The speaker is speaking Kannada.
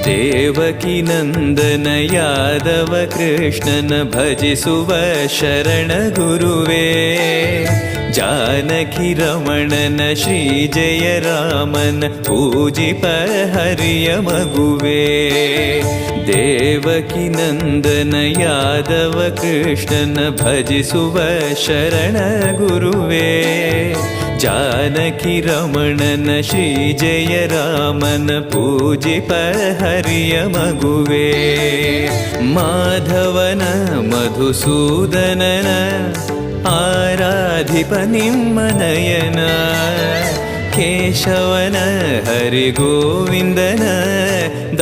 ದೇವಕಿ ನಂದನ ಯಾದವ ಕೃಷ್ಣನ ಭಜಿಸುವ ಶರಣ ಗುರುವೇ. ಜಾನಕಿ ರಮಣನ ಶ್ರೀ ಜಯ ರಾಮನ ಪೂಜಿಪ ಹರಿಯ ಮಗುವೇ. ದೇವಕಿ ನಂದನ ಯಾದವ ಕೃಷ್ಣನ ಭಜಿಸುವ ಶರಣ ಗುರುವೇ. ಜಾನಕಿ ರಮಣನ ಶ್ರೀ ಜಯ ರಾಮನ ಪೂಜಿಪ ಹರಿಯ ಮಗುವೇ. ಮಾಧವನ ಮಧುಸೂದನನ ಆರಾಧಿಪ ನಿಮ್ಮ ನಯನ. ಕೇಶವನ ಹರಿಗೋವಿಂದನ